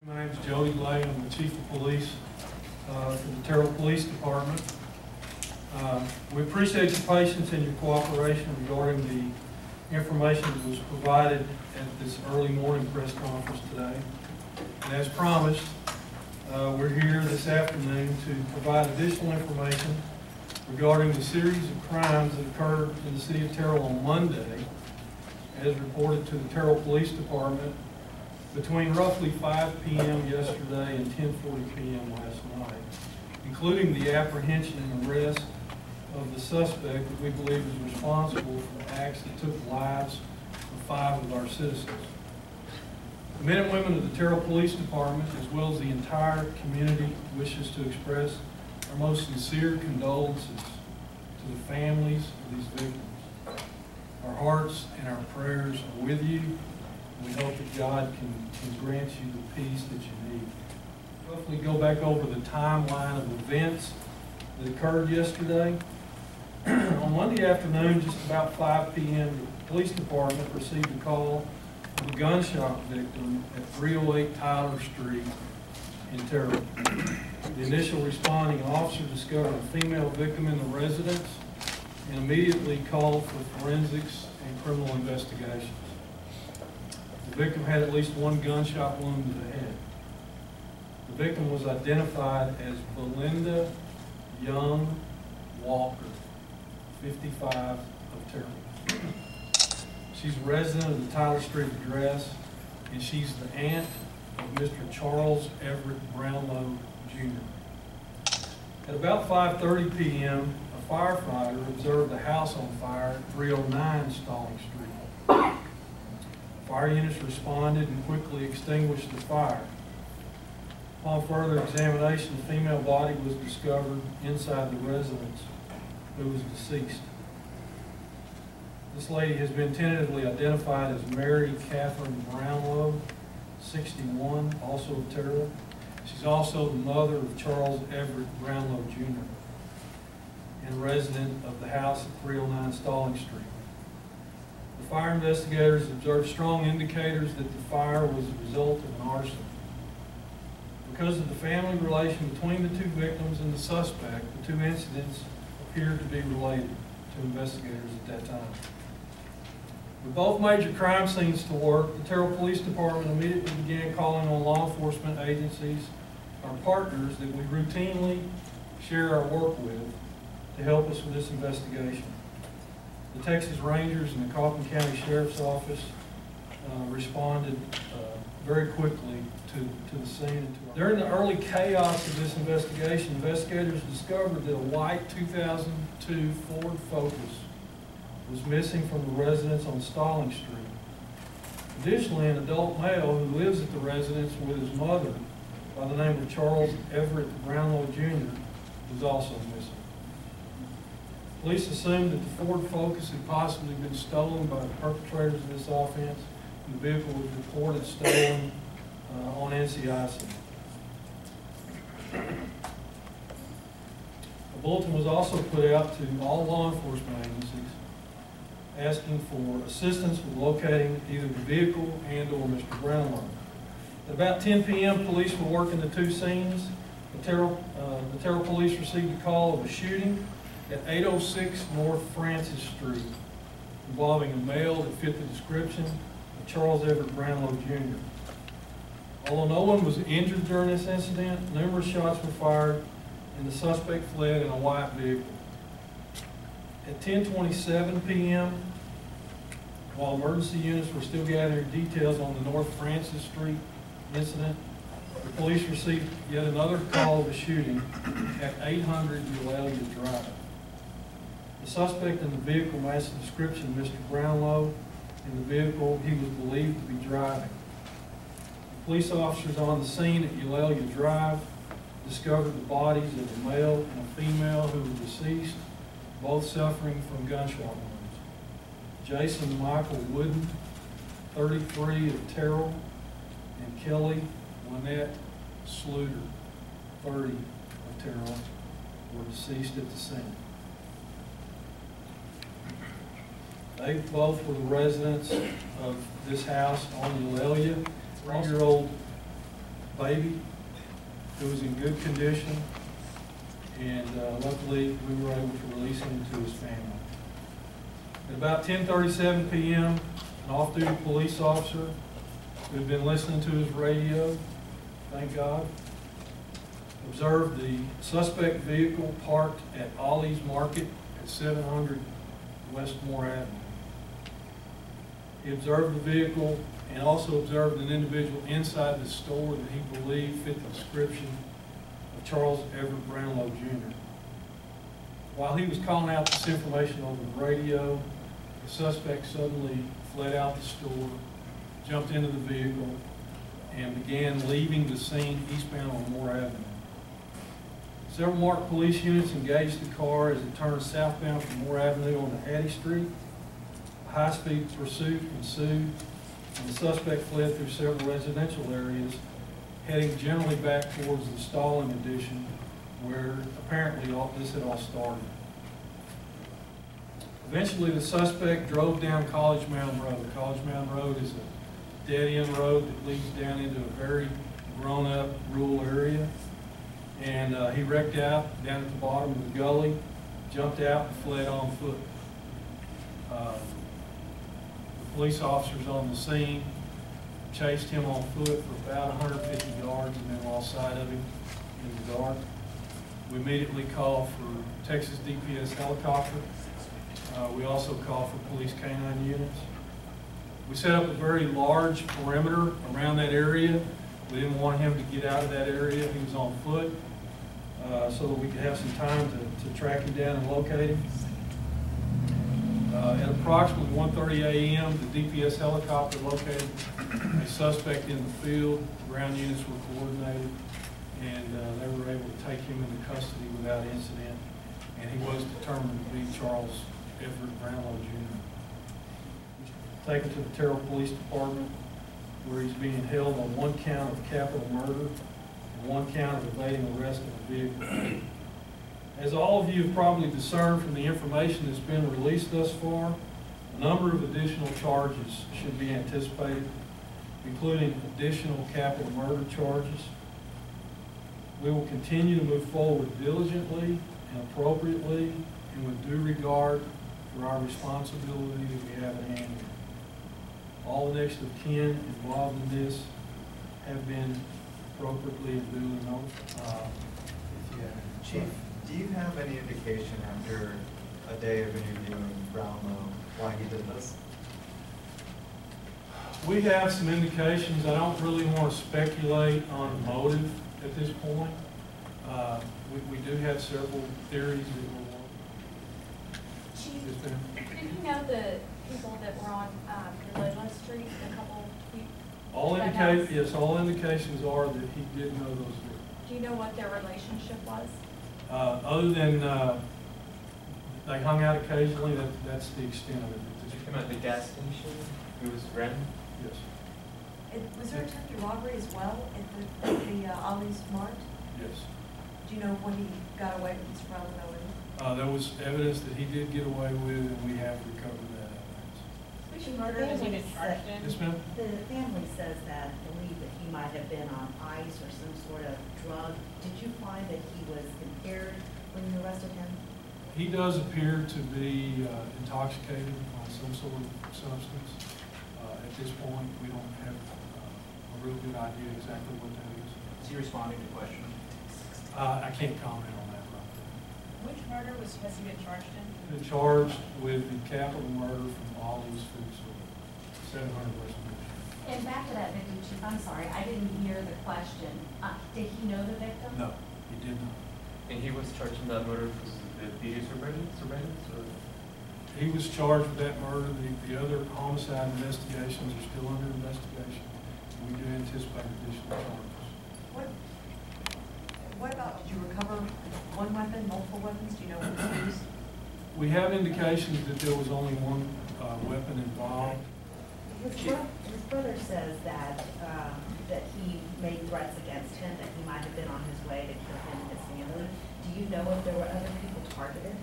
My name is Jody. I'm the Chief of Police for the Terrell Police Department. We appreciate your patience and your cooperation regarding the information that was provided at this early morning press conference today. And as promised, we're here this afternoon to provide additional information regarding the series of crimes that occurred in the city of Terrell on Monday, as reported to the Terrell Police Department between roughly 5 p.m. yesterday and 10:40 p.m. last night, including the apprehension and arrest of the suspect that we believe is responsible for the acts that took the lives of 5 of our citizens. The men and women of the Terrell Police Department, as well as the entire community, wishes to express our most sincere condolences to the families of these victims. Our hearts and our prayers are with you. We hope that God can grant you the peace that you need. Roughly go back over the timeline of events that occurred yesterday. On Monday afternoon, just about 5 p.m., the police department received a call of a gunshot victim at 308 Tyler Street in Terrell. The initial responding officer discovered a female victim in the residence and immediately called for forensics and criminal investigations. The victim had at least one gunshot wound to the head. The victim was identified as Belinda Young Walker, 55, of Terrell. She's a resident of the Tyler Street address, and she's the aunt of Mr. Charles Everett Brownlow Jr. At about 5:30 p.m., a firefighter observed a house on fire at 309 Stalling Street. Fire units responded and quickly extinguished the fire. Upon further examination, a female body was discovered inside the residence who was deceased. This lady has been tentatively identified as Mary Catherine Brownlow, 61, also of Terrell. She's also the mother of Charles Everett Brownlow Jr. and resident of the house at 309 Stalling Street. The fire investigators observed strong indicators that the fire was a result of an arson. Because of the family relation between the 2 victims and the suspect, the 2 incidents appeared to be related to investigators at that time. With both major crime scenes to work, the Terrell Police Department immediately began calling on law enforcement agencies, our partners that we routinely share our work with, to help us with this investigation. The Texas Rangers and the Coffin County Sheriff's Office responded very quickly to the scene. During the early chaos of this investigation, investigators discovered that a white 2002 Ford Focus was missing from the residence on Stalling Street. Additionally, an adult male who lives at the residence with his mother by the name of Charles Everett Brownlow Jr. was also missing. Police assumed that the Ford Focus had possibly been stolen by the perpetrators of this offense, and the vehicle was reported stolen on NCIC. A bulletin was also put out to all law enforcement agencies asking for assistance with locating either the vehicle and or Mr. Brownlow. At about 10 p.m., police were working the 2 scenes. The Terrell Police received a call of a shooting at 806 North Francis Street involving a male that fit the description of Charles Everett Brownlow Jr. Although no one was injured during this incident, numerous shots were fired and the suspect fled in a white vehicle. At 10:27 p.m., while emergency units were still gathering details on the North Francis Street incident, the police received yet another call of a shooting at 800 Eulalia Drive. The suspect in the vehicle matched the description of Mr. Brownlow in the vehicle he was believed to be driving. The police officers on the scene at Eulalia Drive discovered the bodies of a male and a female who were deceased, both suffering from gunshot wounds. Jason Michael Wooden, 33, of Terrell, and Kelly Lynette Sluter, 30, of Terrell, were deceased at the scene. They both were the residents of this house on Eulalia. 3-year-old baby who was in good condition, and luckily we were able to release him to his family. At about 10:37 p.m., an off-duty police officer who had been listening to his radio, thank God, observed the suspect vehicle parked at Ollie's Market at 700 West Moore Avenue. He observed the vehicle and also observed an individual inside the store that he believed fit the description of Charles Everett Brownlow Jr. While he was calling out this information over the radio, the suspect suddenly fled out the store, jumped into the vehicle, and began leaving the scene eastbound on Moore Avenue. Several marked police units engaged the car as it turned southbound from Moore Avenue onto Hattie Street. A high-speed pursuit ensued, and the suspect fled through several residential areas, heading generally back towards the Stalling Addition, where apparently this had all started. Eventually, the suspect drove down College Mountain Road. College Mountain Road is a dead-end road that leads down into a very grown-up rural area. And he wrecked out down at the bottom of the gully, jumped out and fled on foot. The police officers on the scene chased him on foot for about 150 yards and then lost sight of him in the dark. We immediately called for Texas DPS helicopter. We also called for police canine units. We set up a very large perimeter around that area. We didn't want him to get out of that area. He was on foot, so that we could have some time to track him down and locate him. At approximately 1:30 a.m., the DPS helicopter located a suspect in the field. Ground units were coordinated, and they were able to take him into custody without incident, and he was determined to be Charles Everett Brownlow Jr. Taken to the Terrell Police Department, where he's being held on one count of capital murder and one count of evading arrest of a vehicle. As all of you have probably discerned from the information that's been released thus far, a number of additional charges should be anticipated, including additional capital murder charges. We will continue to move forward diligently and appropriately and with due regard for our responsibility that we have at hand here. All the next of kin involved in this have been appropriately and duly notified. Chief, do you have any indication after a day of interviewing Brownlow why he did this? We have some indications. I don't really want to speculate on motive at this point. We do have several theories that we're working. Chief, did you know the people that were on Leyland Street, a couple people? All indications are that he did know those people. Do you know what their relationship was? Other than they hung out occasionally, that's the extent of it. Did you come at the gas station? Who was Ren? Yes. Was there attempted robbery as well at the Ollie's Mart? Yes. Do you know when he got away with his running over? There was evidence that he did get away with, and we have recovered that evidence. Which murder has he been charged in? Yes, ma'am? The family says that, believe that he might have been on ice or some sort of drug. Did you find that he was impaired when you arrested him? He does appear to be intoxicated on some sort of substance. At this point, we don't have a real good idea exactly what that is. Is he responding to questions? I can't comment on that right now. Which murder has he been charged in? Been charged with the capital murder from Ollie's Food Store, 700 West Michigan. And back to that victim, Chief, I'm sorry, I didn't hear the question. Did he know the victim? No, he did not. And he was charged in that murder because of the video surveillance, or? He was charged with that murder. The other homicide investigations are still under investigation. We do anticipate additional charges. What about, did you recover one weapon, multiple weapons? Do you know what was used? We have indications that there was only one weapon involved. His brother says that that he made threats against him, that he might have been on his way to kill him and his family. Do you know if there were other people targeted?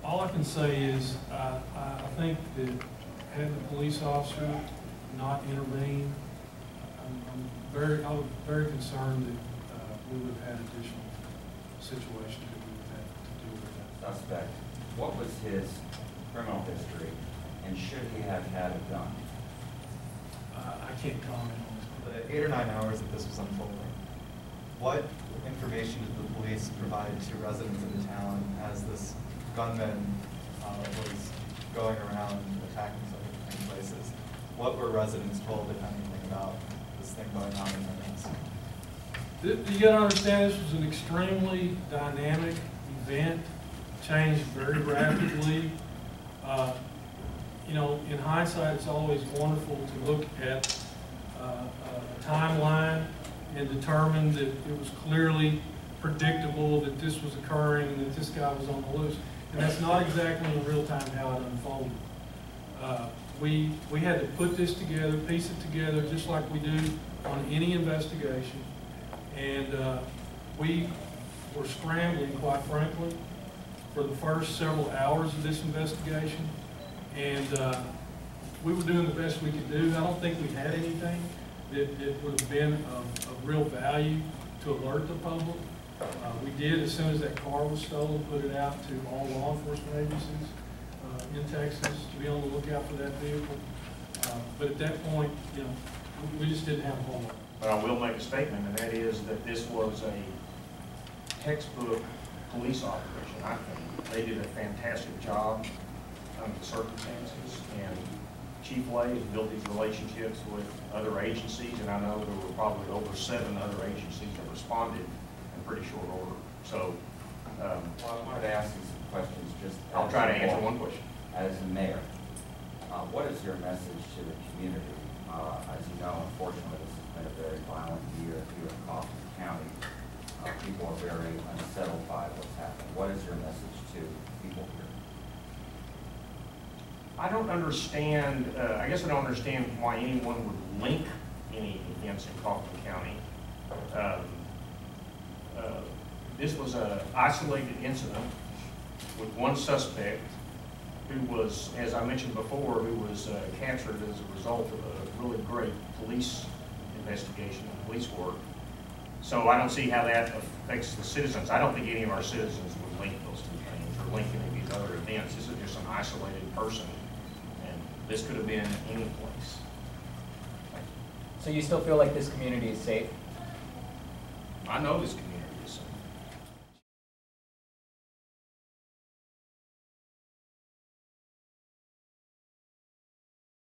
All I can say is I think that had the police officer not intervened, I was very concerned that we would have had additional situations that we would have to deal with that. Suspect, what was his criminal history, and should he have had a gun? I can't comment on this. The 8 or 9 hours that this was unfolding, what information did the police provide to residents of the town as this gunman was going around attacking so many places? What were residents told, if anything, about this thing going on in their midst? You gotta understand, this was an extremely dynamic event, changed very rapidly. You know, in hindsight, it's always wonderful to look at a timeline and determine that it was clearly predictable that this was occurring and that this guy was on the loose. And that's not exactly in real time how it unfolded. We had to put this together, piece it together, just like we do on any investigation. And we were scrambling, quite frankly, for the first several hours of this investigation. And we were doing the best we could do. I don't think we had anything that would have been of real value to alert the public. We did, as soon as that car was stolen, put it out to all law enforcement agencies in Texas to be on the lookout for that vehicle. But at that point, you know, we just didn't have a whole lot. But I will make a statement, and that is that this was a textbook police operation, I think. They did a fantastic job under the circumstances, and Chief Lay has built these relationships with other agencies, and I know there were probably over 7 other agencies that responded in pretty short order. So, Well, I wanted to ask you some questions. Just I'll try to answer one question. As a mayor, what is your message to the community? As you know, unfortunately, this has been a very violent year here in Kaufman County. People are very unsettled by what's happened. What is your message to people here? I don't understand, I guess I don't understand why anyone would link any events in Kaufman County. This was an isolated incident with one suspect who was, as I mentioned before, who was captured as a result of a really great police investigation and police work. So I don't see how that affects the citizens. I don't think any of our citizens would link those two things or link any of these other events. This is just an isolated person, and this could have been any place. So you still feel like this community is safe? I know this community